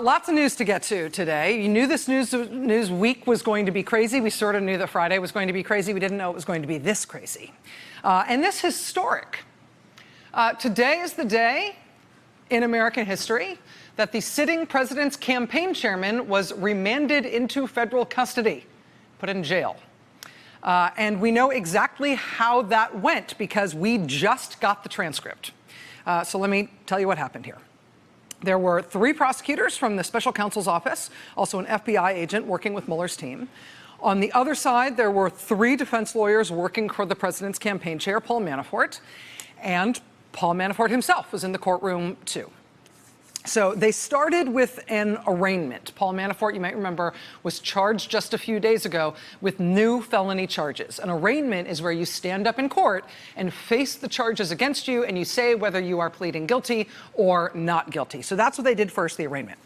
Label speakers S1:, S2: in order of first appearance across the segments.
S1: Lots of news to get to today. You knew this news week was going to be crazy. We sort of knew that Friday was going to be crazy. We didn't know it was going to be this crazy. And this historic. Today is the day in American history that the sitting president's campaign chairman was remanded into federal custody, put in jail. And we know exactly how that went because we just got the transcript. So let me tell you what happened here. There were 3 prosecutors from the special counsel's office, also an FBI agent working with Mueller's team. On the other side, there were 3 defense lawyers working for the president's campaign chair, Paul Manafort, and Paul Manafort himself was in the courtroom too. So they started with an arraignment. Paul Manafort, you might remember, was charged just a few days ago with new felony charges. An arraignment is where you stand up in court and face the charges against you and you say whether you are pleading guilty or not guilty. So that's what they did first, the arraignment.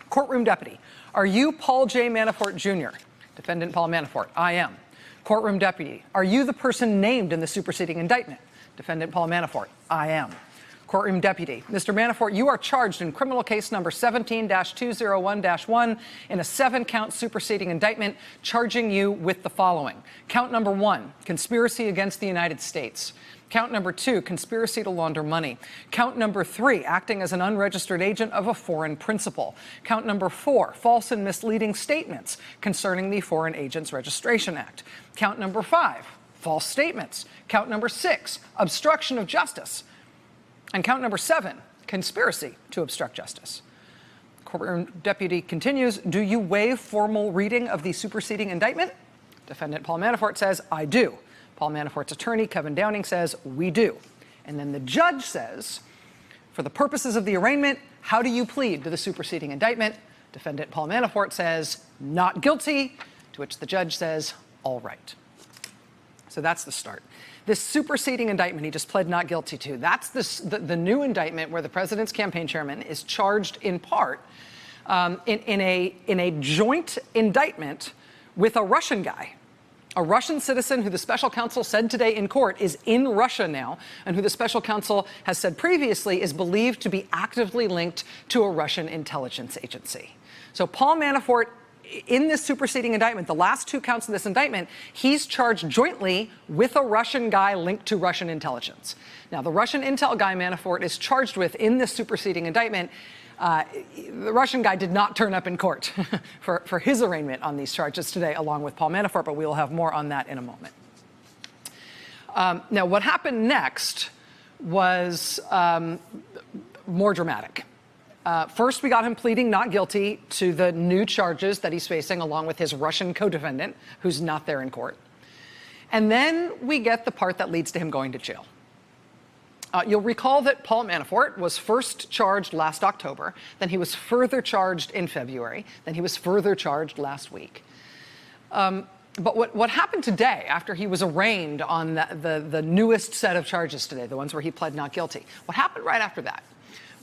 S1: Courtroom deputy, are you Paul J. Manafort Jr.? Defendant Paul Manafort, I am. Courtroom deputy, are you the person named in the superseding indictment? Defendant Paul Manafort, I am. Courtroom deputy, Mr. Manafort, you are charged in criminal case number 17-201-1 in a 7-count superseding indictment, charging you with the following. Count number 1, conspiracy against the United States. Count number 2, conspiracy to launder money. Count number 3, acting as an unregistered agent of a foreign principal. Count number 4, false and misleading statements concerning the Foreign Agents Registration Act. Count number 5, false statements. Count number 6, obstruction of justice. And count number 7, conspiracy to obstruct justice. Courtroom deputy continues, do you waive formal reading of the superseding indictment? Defendant Paul Manafort says, I do. Paul Manafort's attorney, Kevin Downing, says, we do. And then the judge says, for the purposes of the arraignment, how do you plead to the superseding indictment? Defendant Paul Manafort says, not guilty, to which the judge says, all right. So that's the start. This superseding indictment he just pled not guilty to, that's the new indictment where the president's campaign chairman is charged in part in a joint indictment with a Russian guy, a Russian citizen who the special counsel said today in court is in Russia now, and who the special counsel has said previously is believed to be actively linked to a Russian intelligence agency. So Paul Manafort, in this superseding indictment, the last 2 counts of this indictment, he's charged jointly with a Russian guy linked to Russian intelligence. Now, the Russian intel guy Manafort is charged with in this superseding indictment. The Russian guy did not turn up in court for his arraignment on these charges today, along with Paul Manafort, but we will have more on that in a moment. Now, what happened next was more dramatic. First, we got him pleading not guilty to the new charges that he's facing, along with his Russian co-defendant, who's not there in court. And then we get the part that leads to him going to jail. You'll recall that Paul Manafort was first charged last October, then he was further charged in February, then he was further charged last week. But what happened today, after he was arraigned on the newest set of charges today, the ones where he pled not guilty, what happened right after that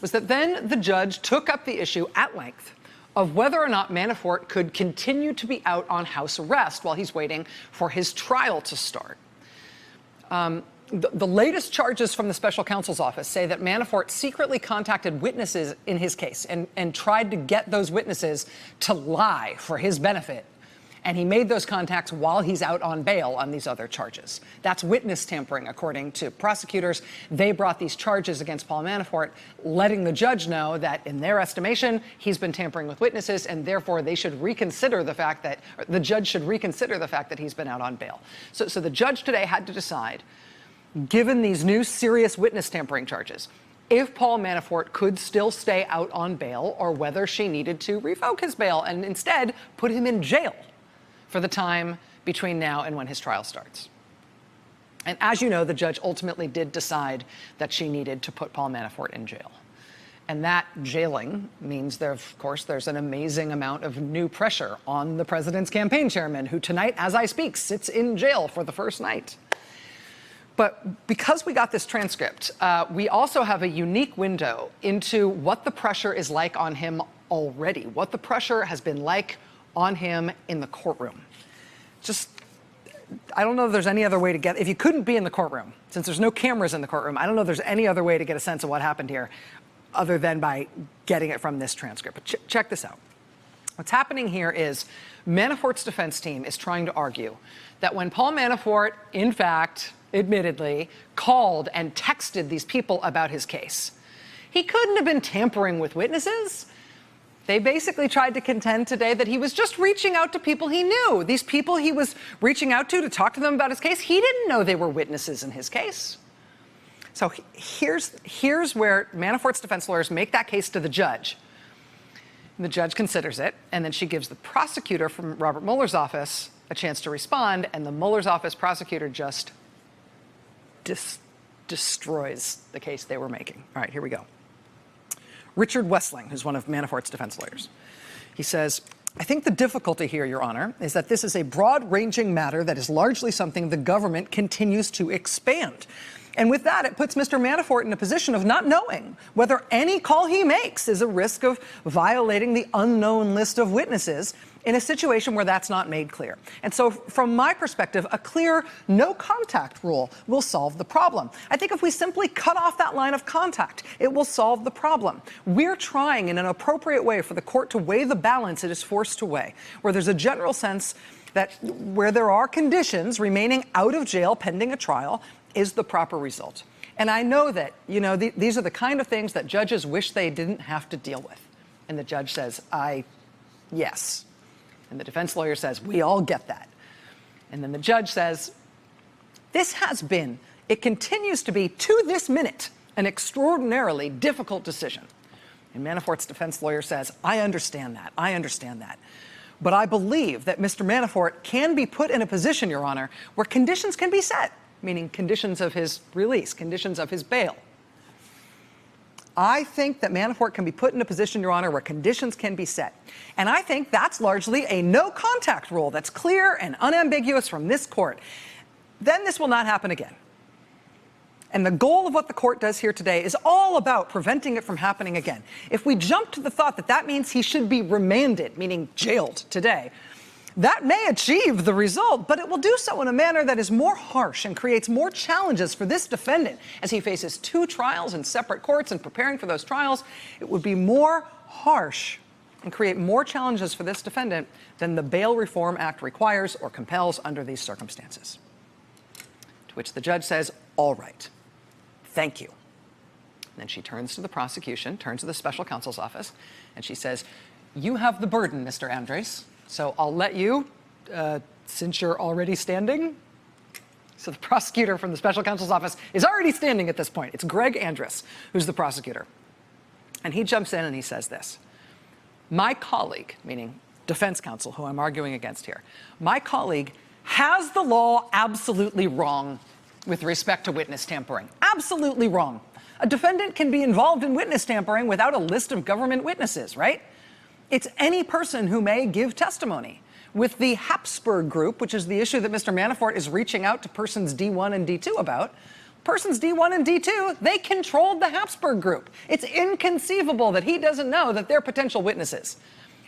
S1: was that then the judge took up the issue at length of whether or not Manafort could continue to be out on house arrest while he's waiting for his trial to start. The latest charges from the special counsel's office say that Manafort secretly contacted witnesses in his case and tried to get those witnesses to lie for his benefit. And he made those contacts while he's out on bail on these other charges. That's witness tampering, according to prosecutors. They brought these charges against Paul Manafort, letting the judge know that, in their estimation, he's been tampering with witnesses, and therefore they should reconsider the fact that, or the judge should reconsider the fact that he's been out on bail. So the judge today had to decide, given these new serious witness tampering charges, if Paul Manafort could still stay out on bail or whether she needed to revoke his bail and instead put him in jail for the time between now and when his trial starts. And as you know, the judge ultimately did decide that she needed to put Paul Manafort in jail. And that jailing means, of course, there's an amazing amount of new pressure on the president's campaign chairman, who tonight, as I speak, sits in jail for the first night. But because we got this transcript, we also have a unique window into what the pressure is like on him already, what the pressure has been like on him in the courtroom. I don't know if there's any other way to get, if you couldn't be in the courtroom, since there's no cameras in the courtroom, I don't know if there's any other way to get a sense of what happened here. other than by getting it from this transcript. But check this out. What's happening here is Manafort's defense team is trying to argue that when Paul Manafort, in fact, admittedly, called and texted these people about his case, he couldn't have been tampering with witnesses. They basically tried to contend today that he was just reaching out to people he knew. These people he was reaching out to talk to them about his case, he didn't know they were witnesses in his case. So here's where Manafort's defense lawyers make that case to the judge. And the judge considers it, and then she gives the prosecutor from Robert Mueller's office a chance to respond, and the Mueller's office prosecutor just destroys the case they were making. All right, here we go. Richard Wessling, who's one of Manafort's defense lawyers, he says, I think the difficulty here, Your Honor, is that this is a broad-ranging matter that is largely something the government continues to expand. And with that, it puts Mr. Manafort in a position of not knowing whether any call he makes is a risk of violating the unknown list of witnesses in a situation where that's not made clear. And so from my perspective, a clear no contact rule will solve the problem. I think if we simply cut off that line of contact, it will solve the problem. We're trying in an appropriate way for the court to weigh the balance it is forced to weigh, where there's a general sense that where there are conditions, remaining out of jail pending a trial is the proper result. And I know that, these are the kind of things that judges wish they didn't have to deal with. And the judge says, yes. And the defense lawyer says, we all get that. And then the judge says, this has been, it continues to be, to this minute, an extraordinarily difficult decision. And Manafort's defense lawyer says, I understand that. But I believe that Mr. Manafort can be put in a position, Your Honor, where conditions can be set, meaning conditions of his release, conditions of his bail. I think that Manafort can be put in a position, Your Honor, where conditions can be set. And I think that's largely a no-contact rule that's clear and unambiguous from this court. Then this will not happen again. And the goal of what the court does here today is all about preventing it from happening again. If we jump to the thought that that means he should be remanded, meaning jailed today, that may achieve the result, but it will do so in a manner that is more harsh and creates more challenges for this defendant as he faces 2 trials in separate courts and preparing for those trials. It would be more harsh and create more challenges for this defendant than the Bail Reform Act requires or compels under these circumstances. To which the judge says, all right, thank you. And then she turns to the prosecution, turns to the special counsel's office, and she says, you have the burden, Mr. Andres. So I'll let you, since you're already standing. So the prosecutor from the special counsel's office is already standing at this point. It's Greg Andrus, who's the prosecutor. And he jumps in and he says this. My colleague, meaning defense counsel, who I'm arguing against here, my colleague has the law absolutely wrong with respect to witness tampering. Absolutely wrong. A defendant can be involved in witness tampering without a list of government witnesses, right? It's any person who may give testimony. With the Habsburg Group, which is the issue that Mr. Manafort is reaching out to persons D1 and D2 about, persons D1 and D2, they controlled the Habsburg Group. It's inconceivable that he doesn't know that they're potential witnesses.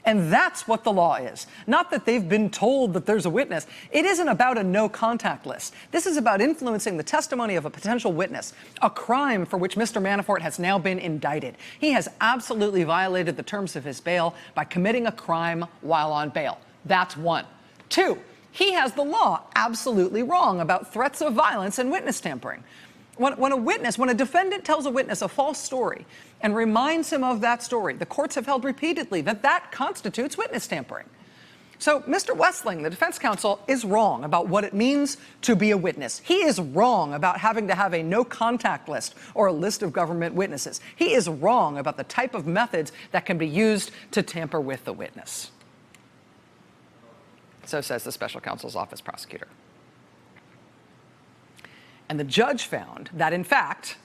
S1: And that's what the law is. Not that they've been told that there's a witness. It isn't about a no-contact list. This is about influencing the testimony of a potential witness, a crime for which Mr. Manafort has now been indicted. He has absolutely violated the terms of his bail by committing a crime while on bail. That's 1. 2, he has the law absolutely wrong about threats of violence and witness tampering. When a defendant tells a witness a false story and reminds him of that story, the courts have held repeatedly that that constitutes witness tampering. So Mr. Wessling, the defense counsel, is wrong about what it means to be a witness. He is wrong about having to have a no-contact list or a list of government witnesses. He is wrong about the type of methods that can be used to tamper with the witness. So says the special counsel's office prosecutor. And the judge found that, in fact,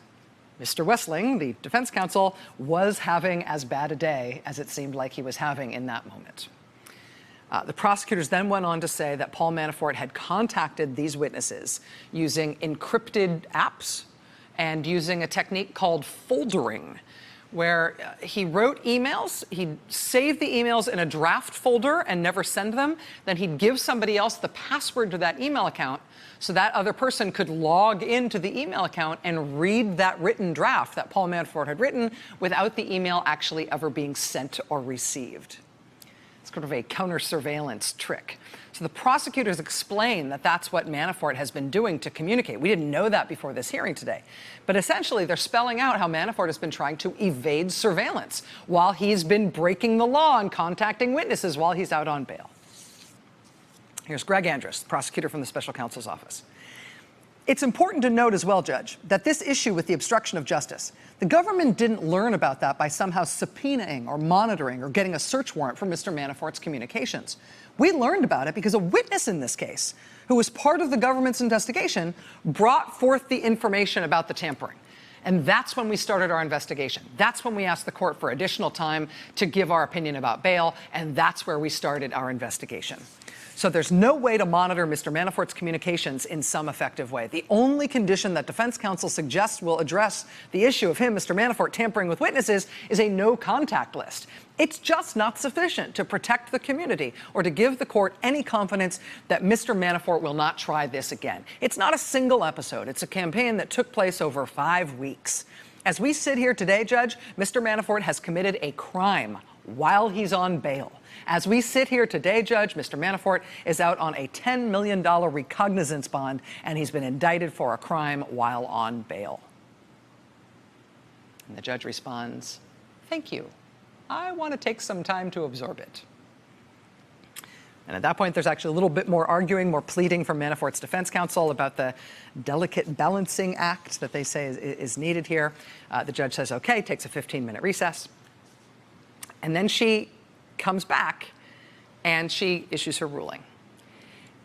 S1: Mr. Wessling, the defense counsel, was having as bad a day as it seemed like he was having in that moment. The prosecutors then went on to say that Paul Manafort had contacted these witnesses using encrypted apps and using a technique called foldering, where he wrote emails, he'd save the emails in a draft folder and never send them. Then he'd give somebody else the password to that email account so that other person could log into the email account and read that written draft that Paul Manafort had written without the email actually ever being sent or received. It's kind of a counter-surveillance trick. So the prosecutors explain that that's what Manafort has been doing to communicate. We didn't know that before this hearing today. But essentially, they're spelling out how Manafort has been trying to evade surveillance while he's been breaking the law and contacting witnesses while he's out on bail. Here's Greg Andrus, prosecutor from the special counsel's office. It's important to note as well, Judge, that this issue with the obstruction of justice, the government didn't learn about that by somehow subpoenaing or monitoring or getting a search warrant for Mr. Manafort's communications. We learned about it because a witness in this case, who was part of the government's investigation, brought forth the information about the tampering. And that's when we started our investigation. That's when we asked the court for additional time to give our opinion about bail, and that's where we started our investigation. So there's no way to monitor Mr. Manafort's communications in some effective way. The only condition that defense counsel suggests will address the issue of him, Mr. Manafort, tampering with witnesses is a no-contact list. It's just not sufficient to protect the community or to give the court any confidence that Mr. Manafort will not try this again. It's not a single episode. It's a campaign that took place over 5 weeks. As we sit here today, Judge, Mr. Manafort has committed a crime while he's on bail. As we sit here today, Judge, Mr. Manafort is out on a $10 million recognizance bond, and he's been indicted for a crime while on bail. And the judge responds, "Thank you. I want to take some time to absorb it." And at that point, there's actually a little bit more arguing, more pleading from Manafort's defense counsel about the delicate balancing act that they say is needed here. The judge says, okay, takes a 15-minute recess. And then she comes back and she issues her ruling.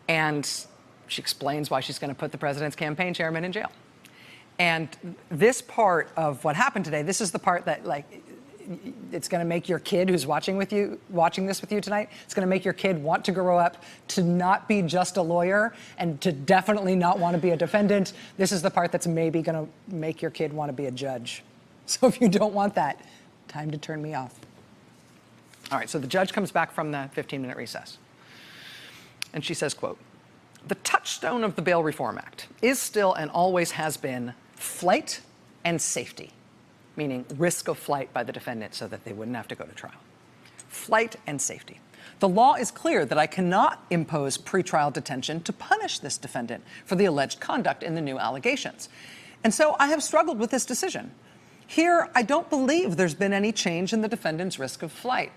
S1: And she explains why she's going to put the president's campaign chairman in jail. And this part of what happened today, this is the part that, like, it's going to make your kid who's watching this with you tonight, it's going to make your kid want to grow up to not be just a lawyer and to definitely not want to be a defendant. This is the part that's maybe going to make your kid want to be a judge. So if you don't want that, time to turn me off. All right, so the judge comes back from the 15-minute recess. And she says, quote, "The touchstone of the Bail Reform Act is still and always has been flight and safety," meaning risk of flight by the defendant so that they wouldn't have to go to trial. Flight and safety. The law is clear that I cannot impose pretrial detention to punish this defendant for the alleged conduct in the new allegations. And so I have struggled with this decision. Here, I don't believe there's been any change in the defendant's risk of flight.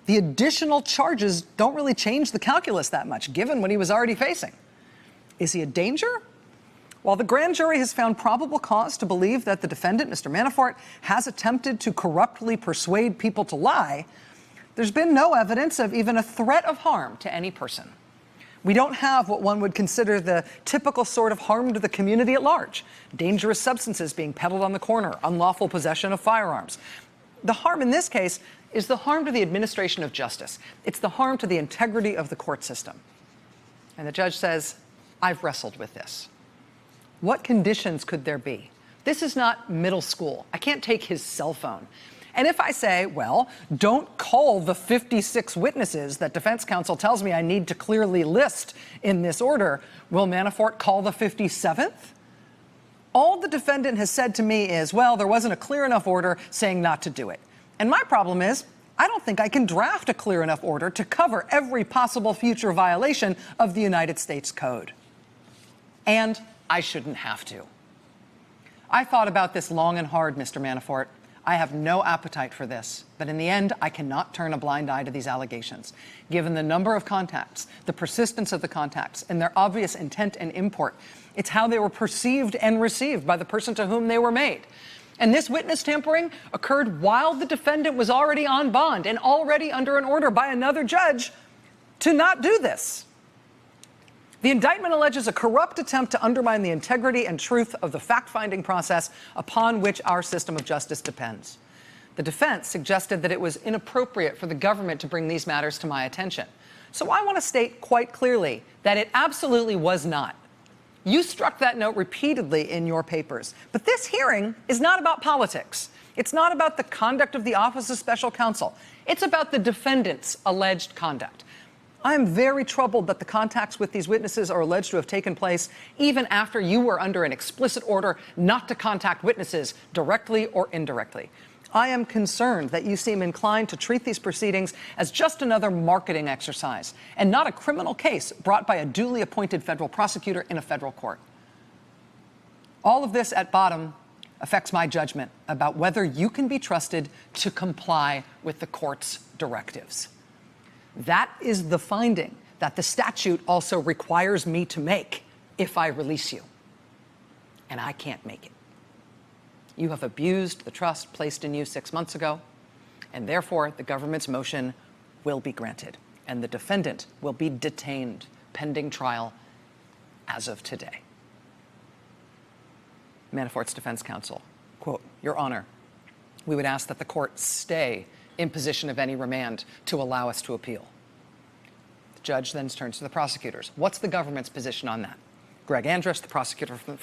S1: The additional charges don't really change the calculus that much, given what he was already facing. Is he a danger? While the grand jury has found probable cause to believe that the defendant, Mr. Manafort, has attempted to corruptly persuade people to lie, there's been no evidence of even a threat of harm to any person. We don't have what one would consider the typical sort of harm to the community at large: dangerous substances being peddled on the corner, unlawful possession of firearms. The harm in this case is the harm to the administration of justice. It's the harm to the integrity of the court system. And the judge says, I've wrestled with this. What conditions could there be? This is not middle school. I can't take his cell phone. And if I say, well, don't call the 56 witnesses that defense counsel tells me I need to clearly list in this order, will Manafort call the 57th? All the defendant has said to me is, well, there wasn't a clear enough order saying not to do it. And my problem is, I don't think I can draft a clear enough order to cover every possible future violation of the United States Code. And I shouldn't have to. I thought about this long and hard, Mr. Manafort. I have no appetite for this, but in the end, I cannot turn a blind eye to these allegations. Given the number of contacts, the persistence of the contacts, and their obvious intent and import, it's how they were perceived and received by the person to whom they were made. And this witness tampering occurred while the defendant was already on bond and already under an order by another judge to not do this. The indictment alleges a corrupt attempt to undermine the integrity and truth of the fact-finding process upon which our system of justice depends. The defense suggested that it was inappropriate for the government to bring these matters to my attention. So I want to state quite clearly that it absolutely was not. You struck that note repeatedly in your papers. But this hearing is not about politics. It's not about the conduct of the Office of Special Counsel. It's about the defendant's alleged conduct. I am very troubled that the contacts with these witnesses are alleged to have taken place even after you were under an explicit order not to contact witnesses directly or indirectly. I am concerned that you seem inclined to treat these proceedings as just another marketing exercise and not a criminal case brought by a duly appointed federal prosecutor in a federal court. All of this at bottom affects my judgment about whether you can be trusted to comply with the court's directives. That is the finding that the statute also requires me to make if I release you. And I can't make it. You have abused the trust placed in you 6 months ago, and therefore the government's motion will be granted, and the defendant will be detained pending trial as of today. Manafort's defense counsel, quote, "Your Honor, we would ask that the court stay imposition of any remand to allow us to appeal." The judge then turns to the prosecutors. What's the government's position on that? Greg Andrus, the prosecutor from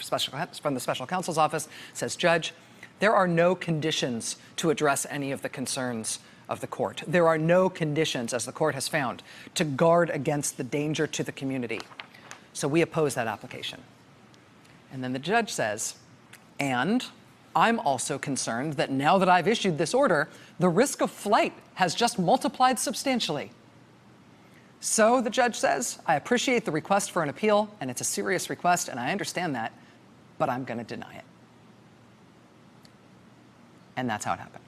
S1: the special counsel's office, says, "Judge, there are no conditions to address any of the concerns of the court. There are no conditions, as the court has found, to guard against the danger to the community. So we oppose that application." And then the judge says, "And I'm also concerned that now that I've issued this order, the risk of flight has just multiplied substantially. So," the judge says, "I appreciate the request for an appeal, and it's a serious request, and I understand that, but I'm going to deny it." And that's how it happened.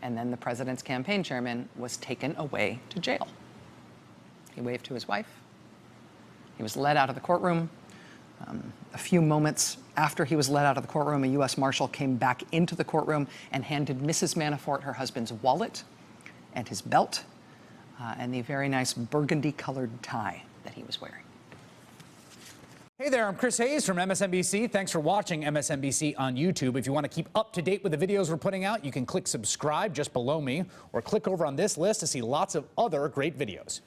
S1: And then the president's campaign chairman was taken away to jail. He waved to his wife. He was led out of the courtroom. A few moments after he was led out of the courtroom, a U.S. Marshal came back into the courtroom and handed Mrs. Manafort her husband's wallet and his belt and the very nice burgundy-colored tie that he was wearing.
S2: Hey there, I'm Chris Hayes from MSNBC. Thanks for watching MSNBC on YouTube. If you want to keep up to date with the videos we're putting out, you can click subscribe just below me or click over on this list to see lots of other great videos.